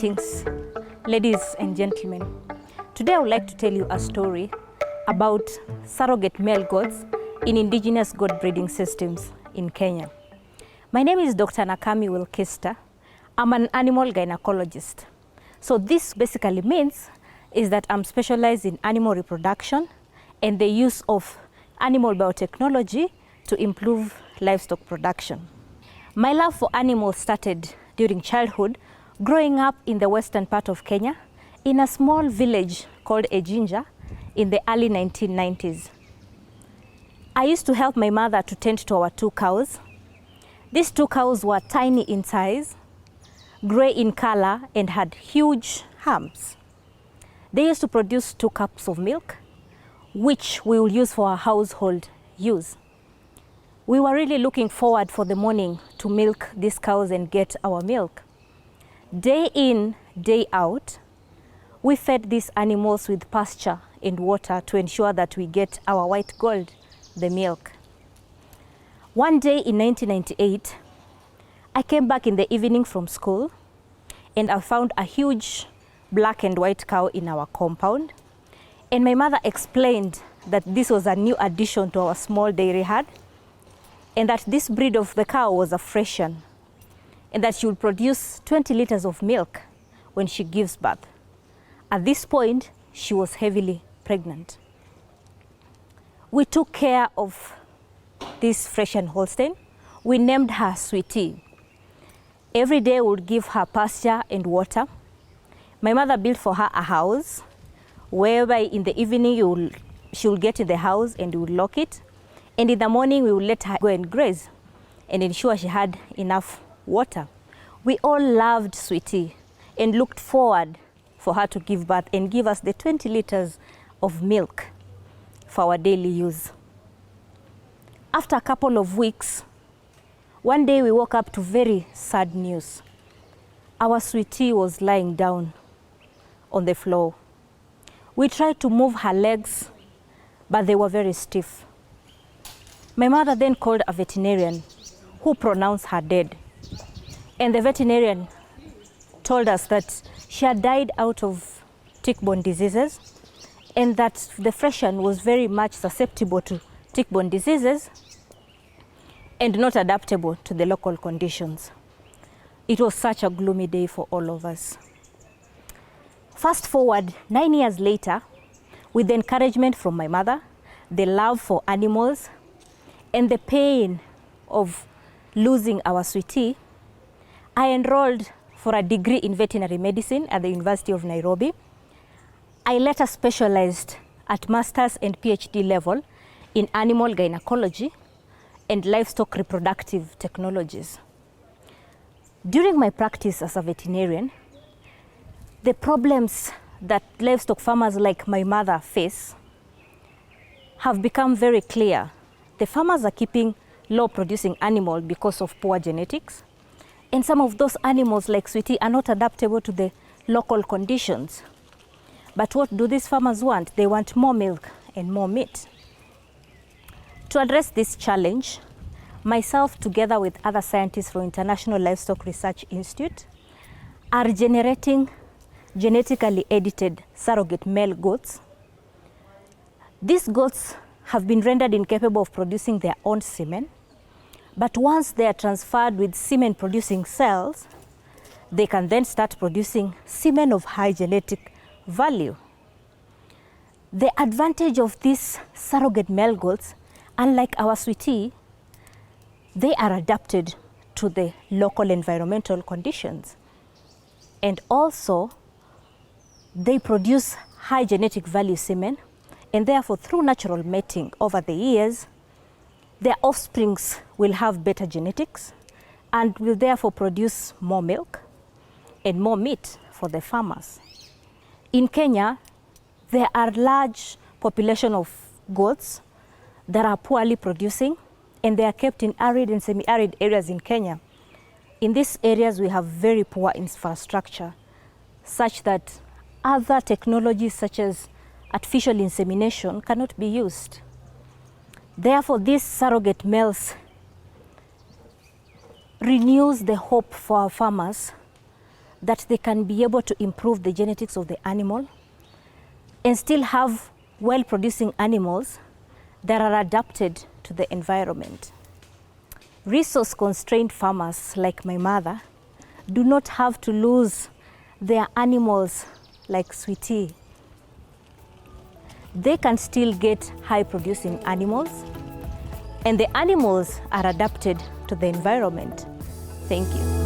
Greetings, ladies and gentlemen. Today I would like to tell you a story about surrogate male goats in indigenous goat breeding systems in Kenya. My name is Dr. Nakami Wilkister. I'm an animal gynecologist. So this basically means is that I'm specialized in animal reproduction and the use of animal biotechnology to improve livestock production. My love for animals started during childhood, growing up in the western part of Kenya in a small village called Ejinja in the early 1990s. I used to help my mother to tend to our 2 cows. These 2 cows were tiny in size, gray in color, and had huge humps. They used to produce 2 cups of milk, which we will use for our household use. We were really looking forward for the morning to milk these cows and get our milk. Day in, day out, we fed these animals with pasture and water to ensure that we get our white gold, the milk. One day in 1998, I came back in the evening from school and I found a huge black and white cow in our compound. And my mother explained that this was a new addition to our small dairy herd and that this breed of the cow was a Frisian and that she would produce 20 liters of milk when she gives birth. At this point, she was heavily pregnant. We took care of this Frisian Holstein. We named her Sweetie. Every day we would give her pasture and water. My mother built for her a house whereby in the evening she will get in the house and we will lock it. And in the morning we will let her go and graze and ensure she had enough water. We all loved Sweetie and looked forward for her to give birth and give us the 20 liters of milk for our daily use. After a couple of weeks, one day we woke up to very sad news. Our Sweetie was lying down on the floor. We tried to move her legs, but they were very stiff. My mother then called a veterinarian who pronounced her dead. And the veterinarian told us that she had died out of tick-borne diseases and that the Frisian was very much susceptible to tick-borne diseases and not adaptable to the local conditions. It was such a gloomy day for all of us. Fast forward 9 years later, with the encouragement from my mother, the love for animals, and the pain of losing our Sweetie, I enrolled for a degree in veterinary medicine at the University of Nairobi. I later specialized at master's and PhD level in animal gynecology and livestock reproductive technologies. During my practice as a veterinarian, the problems that livestock farmers like my mother face have become very clear. The farmers are keeping low producing animals because of poor genetics. And some of those animals like Sweetie are not adaptable to the local conditions. But what do these farmers want? They want more milk and more meat. To address this challenge, myself together with other scientists from International Livestock Research Institute are generating genetically edited surrogate male goats. These goats have been rendered incapable of producing their own semen, but once they are transferred with semen producing cells, they can then start producing semen of high genetic value. The advantage of these surrogate male goats, unlike our Sweetie, they are adapted to the local environmental conditions. And also, they produce high genetic value semen, and therefore through natural mating over the years, their offsprings will have better genetics and will therefore produce more milk and more meat for the farmers. In Kenya, there are large population of goats that are poorly producing and they are kept in arid and semi-arid areas in Kenya. In these areas, we have very poor infrastructure such that other technologies such as artificial insemination cannot be used. Therefore, these surrogate males renews the hope for our farmers that they can be able to improve the genetics of the animal and still have well-producing animals that are adapted to the environment. Resource-constrained farmers like my mother do not have to lose their animals like Sweetie. They can still get high-producing animals, and the animals are adapted to the environment. Thank you.